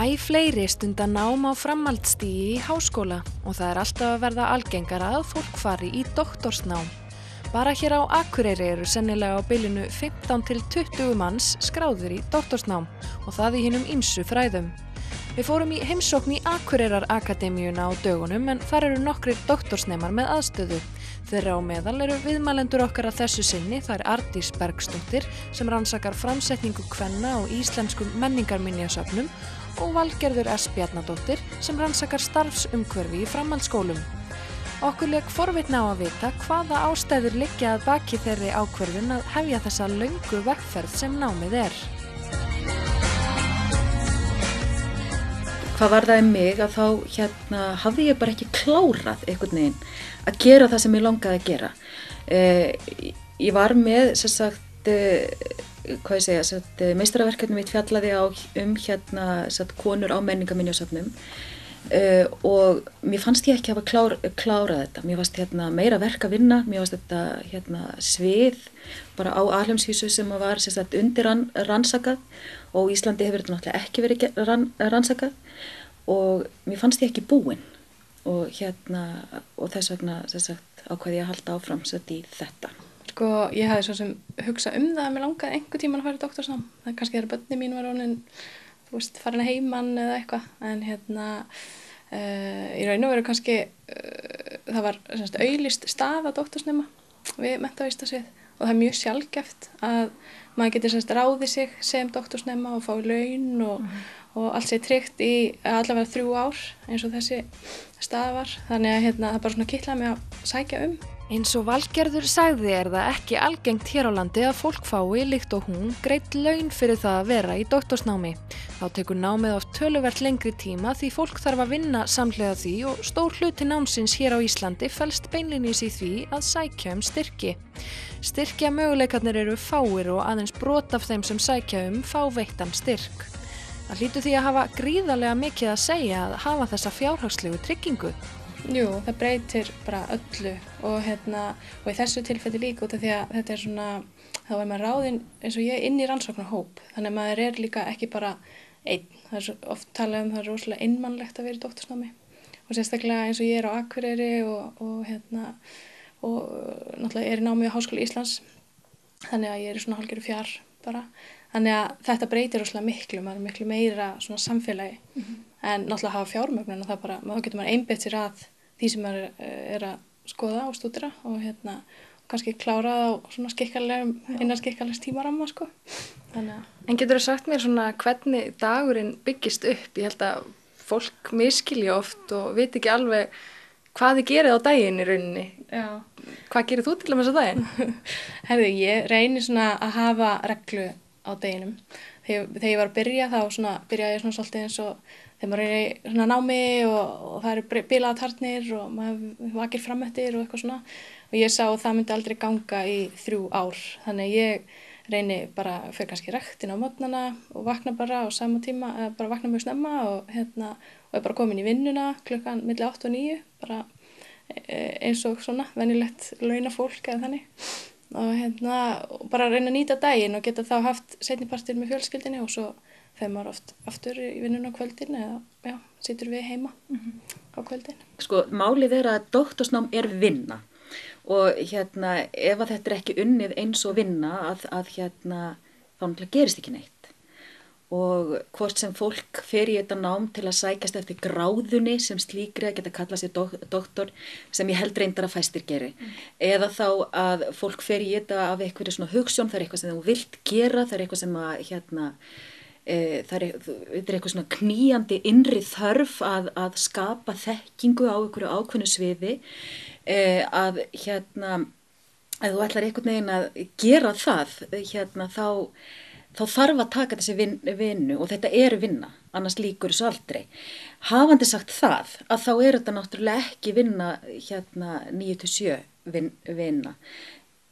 Æ fleiri stunda nám á framhaldsstigi í háskóla og það alltaf að verða algengara að fólk fari í doktorsnám. Bara hér á Akureyri eru sennilega á bilinu 15 til 20 manns skráðir í doktorsnám og það í hinum ýmsu fræðum. Við fórum í heimsókn í Akureyrarakademíuna á dögunum en þar eru nokkrir doktorsnemar með aðstöðu. Þeirra á meðal eru viðmælendur okkar að þessu sinni, það Arndís Bergsdóttir sem rannsakar framsetningu kvenna á íslenskum menningarminjasöfnum og Valgerður S. Bjarnadóttir sem rannsakar starfsumhverfi í framhaldsskólum. Okkur lék forvitni á að vita hvaða ástæður liggja að baki þeirri ákvörðun að hefja þessa löngu vegferð sem námið er. Hvað var það mig að þá hafði ég bara ekki klárað einhvern veginn að gera það sem ég langaði að gera. Ég var með meistaraverkefni mitt fjallaði á konur á menningarminjasöfnum og mér fannst ég ekki hafa klárað þetta. Mér fannst meira verk að vinna, mér fannst þetta svið bara á alheimsvísu sem var undir rannsakað og Íslandi hefur þetta náttúrulega ekki verið rannsakað og mér fannst ég ekki búin og þess vegna ákvað ég að halda áfram í þetta. Sko, ég hafði svo sem hugsað það að mér langaði einhver tímann að fara í doktorsnám. Það kannski þegar börnin mín var orðin, farin að heiman eða eitthvað. En í raun og veru kannski, það var auglýst stað á doktorsnema við menntavísindasvið og það mjög sjaldgæft að maður getur ráðið sig sem doktorsnema og fá laun og allt sé tryggt í allavega 3 ár eins og þessi stað var. Þannig að það bara svona kitlaði mig að sækja Eins og Valgerður sagði það ekki algengt hér á landi að fólk fái líkt og hún greidd laun fyrir það að vera í doktorsnámi. Þá tekur námið oft töluvert lengri tíma því fólk þarf að vinna samhliða því og stór hluti námsins hér á Íslandi felst beinlínis í því að sækja styrki. Styrkja möguleikarnir eru fáir og aðeins brot af þeim sem sækja fá veittan styrk. Það hlýtur því að hafa gríðarlega mikið að segja að hafa þessa fjárhagslegu tryggingu. Jú, það breytir bara öllu og í þessu tilfelli líka út af því að þetta er svona, þá er maður ráðinn eins og ég inn í rannsóknarhóp, þannig að maður er líka ekki bara einn. Það er oft talað það er rosalega einmannlegt að vera í doktorsnámi og sérstaklega eins og ég er á Akureyri og náttúrulega er í námi á Háskóla Íslands, þannig að ég er svona hálfgerður fjær bara. Þannig að þetta breytir rosalega miklu, maður er miklu meira svona samfélagi en náttúrulega hafa fjármögnun og þá getur maður einbeitt sér að því sem maður er að skoða og stúdera og kannski klára á svona innan skikkanlegs tímaramma sko. En geturðu sagt mér svona hvernig dagurinn byggist upp? Ég held að fólk miskilji oft og veit ekki alveg hvað þið gerið á daginn í rauninni. Já. Hvað gerir þú til dæmis á daginn? Ég reyni svona að hafa reglu á deginum. Þegar ég var að byrja þá byrjaði ég svona svolítið eins og þegar maður er í svona námi og það eru bilaðar tarnir og maður vakir frameftir og eitthvað svona og ég sá að það myndi aldrei ganga í 3 ár. Þannig ég reyni bara fyrir kannski ræktin á morgnana og vakna bara á sama tíma, bara vakna mjög snemma og er bara komin í vinnuna klukkan milli 8 og 9, bara eins og svona venjulegt launafólk eða þannig. Og bara reyna að nýta daginn og geta þá haft seinnipartir með fjölskyldinni og svo þegar maður oft aftur í vinnuna á kvöldin eða situr við heima á kvöldin. Sko, málið er að doktorsnám er vinna og ef að þetta er ekki unnið eins og vinna að þá náttúrulega gerist ekki neitt. Og hvort sem fólk fer í þetta nám til að sækjast eftir gráðunni sem slíkri að geta kallað sér doktor sem ég held reyndar að fæstir geri. Eða þá að fólk fer í þetta af einhverju svona hugsjón, það er eitthvað sem þú vilt gera, það er eitthvað sem að það er eitthvað svona knýjandi innri þörf að skapa þekkingu á einhverju ákveðnu sviði að ef þú ætlar einhvern veginn að gera það þá þarf að taka þessi vinnu og þetta er vinna, annars líkur þessu aldrei. Hafandi sagt það, að þá er þetta náttúrulega ekki vinna 9-7 vinna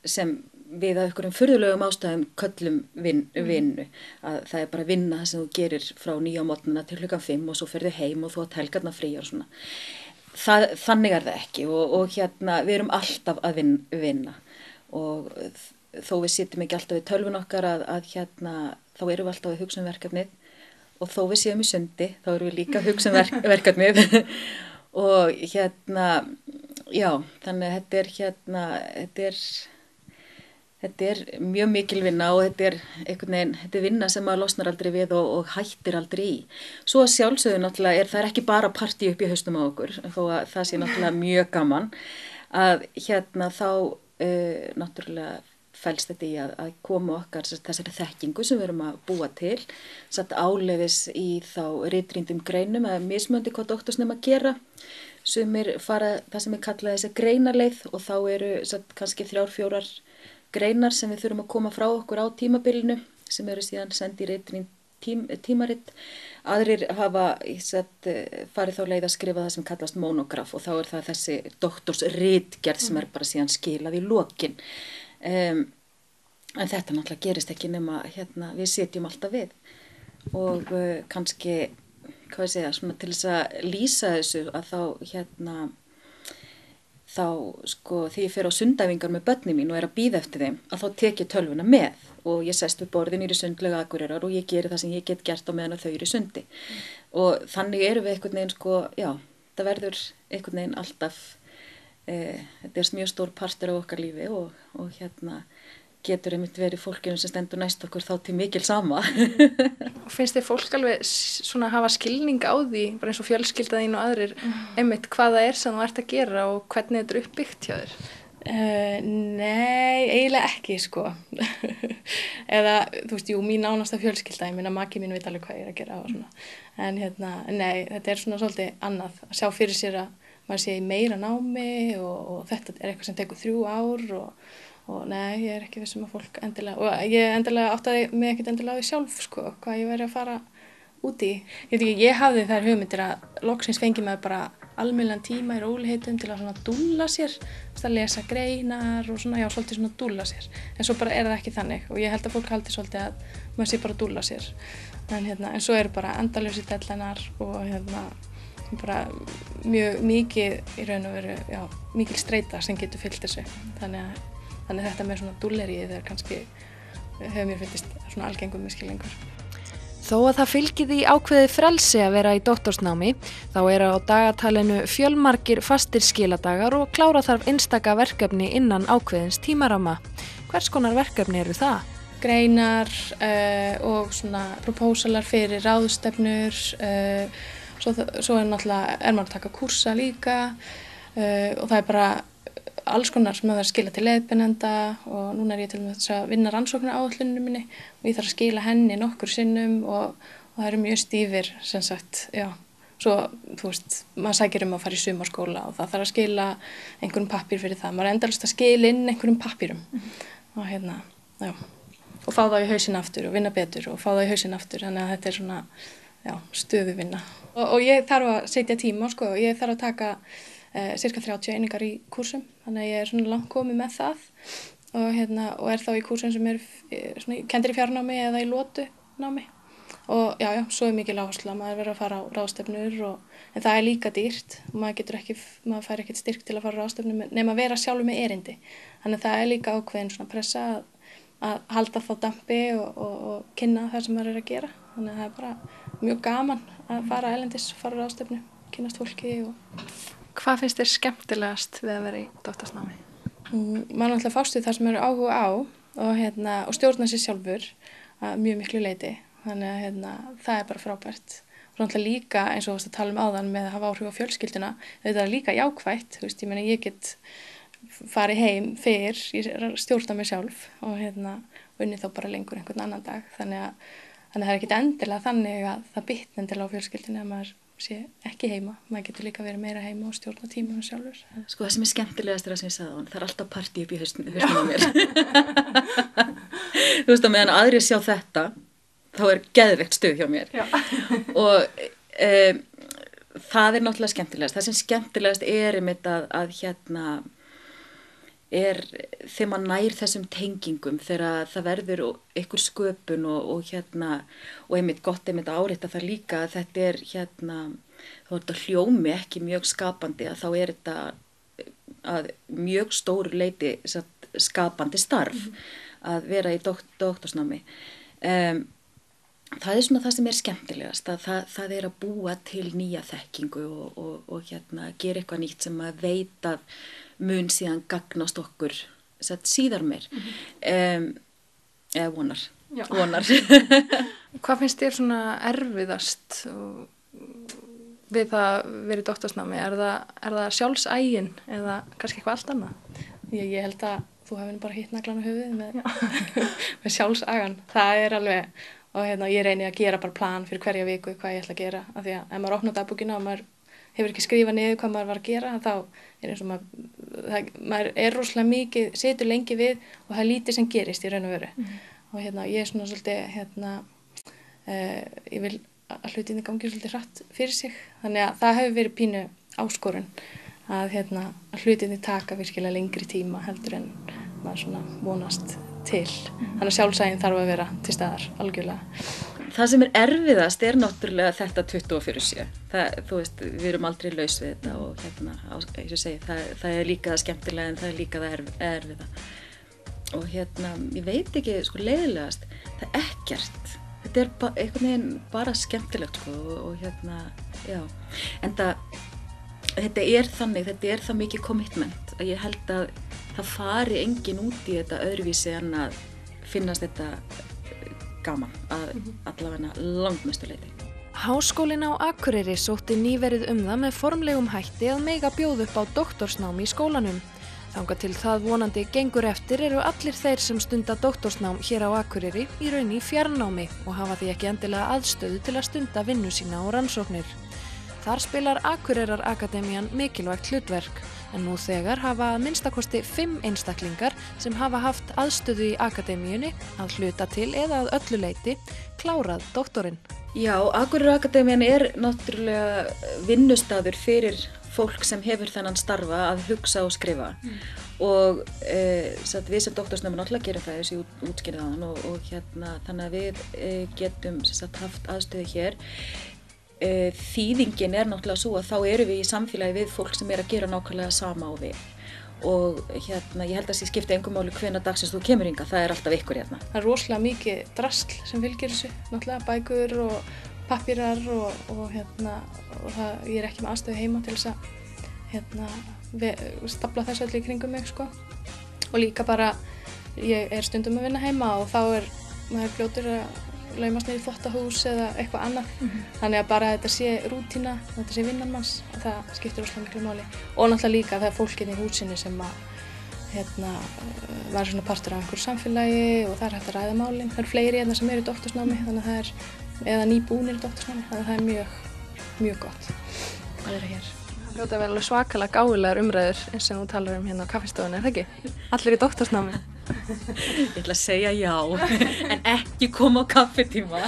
sem við að einhverjum furðulegum ástæðum köllum vinnu. Að það er bara vinna það sem þú gerir frá 9 á morgnana til klukkan 5 og svo ferðu heim og þú átt helgarnar frí og svona. Þannig er það ekki og við erum alltaf að vinna og þó við sitjum ekki alltaf við tölvun okkar þá erum við alltaf að hugsa verkefnið og þó við séum í sundi, þá erum við líka að hugsa verkefnið og já, þannig að þetta er mjög mikil vinna og þetta er vinna sem maður losnar aldrei við og hættir aldrei í. Svo sjálfsögðu náttúrulega það ekki bara partí upp í haustum á okkur, þó að það sé náttúrulega mjög gaman, að þá náttúrulega fælst þetta í að koma okkar þessari þekkingu sem við erum að búa til, áleiðis í þá ritrýndum greinum, að mismunandi hvað doktorsnema gera, sumir fara það sem kallað þessi greinarleið og þá eru kannski 3-4 greinar sem við þurfum að koma frá okkur á tímabilinu sem eru síðan sendi í ritrýnd tímarit. Aðrir hafa farið þá leið að skrifa það sem kallast monograf og þá það þessi doktorsritgerð sem bara síðan skilað í lokin. En þetta náttúrulega gerist ekki nema við sitjum alltaf við og kannski, svona til þess að lýsa þessu að þá því ég fer á sundæfingar með börnin mín og er að bíða eftir þeim, að þá tek ég tölvuna með og ég sest við borðin í Sundlaug Akureyrar og ég geri það sem ég get gert á meðan þau eru í sundi. Og þannig erum við einhvern veginn, það verður einhvern veginn alltaf, þetta mjög stór partur af okkar lífi og getur einmitt verið fólkinu sem stendur næst okkur þá til mikil sama. Og finnst þið fólk alveg svona hafa skilning á því, bara eins og fjölskylda þín og aðrir, einmitt hvað það sem þú ert að gera og hvernig þetta uppbyggt hjá þér? Nei, eiginlega ekki, sko. Eða, þú veist, mín nánasta fjölskylda, ég meina maki mín veit alveg hvað ég er að gera og svona. En nei, þetta svona svolítið annað, að sjá fyrir sér að maður sé í meira námi og þetta eitthvað sem tekur 3 ár og nei, ég ekki vissum að fólk endilega, og ég endilega áttaði mig ekkert endilega á því sjálf, sko, hvað ég væri að fara út í. Ég hafði þær hugmyndir að loksins fengi maður bara almennilegan tíma í rólegheitum til að svona dúlla sér, að lesa greinar og svona, svolítið svona dúlla sér. En svo bara það ekki þannig og ég held að fólk haldi svolítið að maður sé bara að dúlla sér. En svo eru bara endalausir deadlinear og bara mjög mikið í raun og veru, mikil streita sem getur fylgt þessu. Þannig þetta með svona dúllerið kannski hefur mér fundist svona algengum misskilningur. Þó að það fylgir því ákveðið frelsi að vera í doktorsnámi, þá eru á dagatalinu fjölmargir fastir skiladagar og klára þarf einstaka verkefni innan ákveðins tímaramma. Hvers konar verkefni eru það? Greinar og svona propósalar fyrir ráðstefnur, svo náttúrulega maður að taka kúrsa líka og það bara alls konar sem það skila til leiðbeinenda og núna ég til þess að vinna rannsóknaráætluninu minni og ég þarf að skila henni nokkur sinnum og það eru mjög stífir sem sagt, svo þú veist, maður sækir að fara í sumarskóla og það þarf að skila einhverjum pappír fyrir það, maður endalaust að skila inn einhverjum pappírum og og fá þá í hausinn aftur og vinna betur og fá þá í hausinn aftur, þannig að þetta er svona, stöðuvinna og ég þarf að setja tíma, sko, og ég þarf að taka cirka 30 einingar í kúrsum, þannig að ég er svona langt komið með það og er þá í kúrsum sem svona kenndir í fjarnámi eða í lotunámi og svo er mikil áhersla að maður verður að fara á ráðstefnur en það er líka dýrt og maður fær ekkert styrk til að fara á ráðstefnur nema að vera sjálfur með erindi, þannig að það er líka ákveðin svona pressa að halda þá dampi og kynna það sem maður er að gera, þannig að það er bara mjög gaman að fara erlendis, fara á ráðstefnu, kynnast fólki Hvað finnst þér skemmtilegast við að vera í doktorsnámi? Maður náttúrulega fást við það sem eru áhuga á og stjórna sér sjálfur að mjög miklu leyti. Þannig að það er bara frábært. Og náttúrulega líka eins og að tala áðan með að hafa áhrif á fjölskylduna. Þetta er líka jákvætt. Ég meina ég get farið heim fyrr, ég stjórna mig sjálf og unni þá bara lengur einhvern annan dag. Þannig að það er ekkert endilega þannig að það bitni endilega á fjölskyldunni að maður sé ekki heima, maður getur líka verið meira heima og stjórna tímanum sjálfur. Sko það sem er skemmtilegast er að sem ég sagði á hann, það er alltaf partí upp í hausnum á mér. Þú veist að meðan aðrir sjá þetta, þá er geðveikt stuð hjá mér. Og það er náttúrulega skemmtilegast. Það sem skemmtilegast er einmitt að er þegar maður nær þessum tengingum þegar það verður einhver sköpun og einmitt gott einmitt að árétta það líka að þetta er þá er þetta hljómi ekki mjög skapandi að þá er þetta að mjög stóru leyti skapandi starf að vera í doktorsnámi það svona það sem skemmtilegast, að það að búa til nýja þekkingu og gera eitthvað nýtt sem að veit að mun síðan gagnast okkur síðar meir. Eða vonar. Hvað finnst þér svona erfiðast við það verið doktorsnámi? Er það sjálfsægin eða kannski eitthvað allt annað? Ég held að þú hefði bara hitt naglan á höfuðið með sjálfsagan. Það alveg, og ég reyni að gera bara plan fyrir hverja viku hvað ég ætla að gera. Af því að ef maður opnar dagbókina og maður hefur ekki skrifað niður hvað maður var að gera, þá eins og maður rosalega mikið, situr lengi við og það lítið sem gerist í raun og veru. Og ég svona svolítið, ég vil að hlutinni gangi svolítið hratt fyrir sig. Þannig að það hefur verið pínu áskorun að hlutinni taka virkilega lengri tíma heldur en maður svona vonast til. Þannig að sjálfsægin þarf að vera til staðar, algjörlega. Það sem erfiðast náttúrulega þetta 24/7. Þú veist, við erum aldrei laus við þetta og eins og segi, það líka það skemmtilega en það líka það erfiða. Og ég veit ekki, leiðilegast, það ekkert. Þetta einhvern veginn bara skemmtilegt, og já. En þetta þannig, þetta það mikið commitment að ég held að það fari enginn út í þetta öðruvísi en að finnast þetta gaman að allavega langmestu leyti. Háskólinn á Akureyri sótti nýverið það með formlegum hætti að mega bjóða upp á doktorsnámi í skólanum. Þangað til það vonandi gengur eftir eru allir þeir sem stunda doktorsnám hér á Akureyri í raun í fjarnámi og hafa því ekki endilega aðstöðu til að stunda vinnu sína og rannsóknir. Þar spilar Akureyraraakademían mikilvægt hlutverk, en nú þegar hafa að minnstakosti 5 einstaklingar sem hafa haft aðstöðu í akademíunni að hluta til eða að öllu leyti klárað doktorinn. Já, Akureyraraakademían náttúrulega vinnustaður fyrir fólk sem hefur þennan starfa að hugsa og skrifa. Og við sem doktorsnámi náttúrulega gerum það þessi útskýrðaðan og þannig að við getum haft aðstöðu hér. Þýðingin náttúrulega svo að þá erum við í samfélagi við fólk sem að gera nákvæmlega sama á við. Og ég held að skipta engu máli hvenær dagsins þú kemur hingað, það alltaf ykkur hérna. Það rosalega mikið drasl sem fylgir þessu, náttúrulega bækur og pappírar og ég ekki með aðstöðu heima til þess að stafla þessu öllu í kringum mig, Og líka bara, ég stundum að vinna heima og þá maður fljótur að laumast niður í þvottahús eða eitthvað annað. Þannig að bara þetta sé rútína, þetta sé vinnan manns, það skiptir rosalega miklu máli. Og náttúrulega líka það fólk í húsinu sem að var svona partur af einhverju samfélagi og það hægt að ræða málin. Það fleiri sem eru í doktorsnámi, þannig að það eða nýbúnir í doktorsnámi, þannig að það mjög, mjög gott að vera hér. Það hljóta vel svakalega gáfulegar umræður eins og þú talar hérna á kaffistofunni, er það ekki? Allir í doktorsnámi. Ég ætla að segja já, en ekki koma á kaffitíma.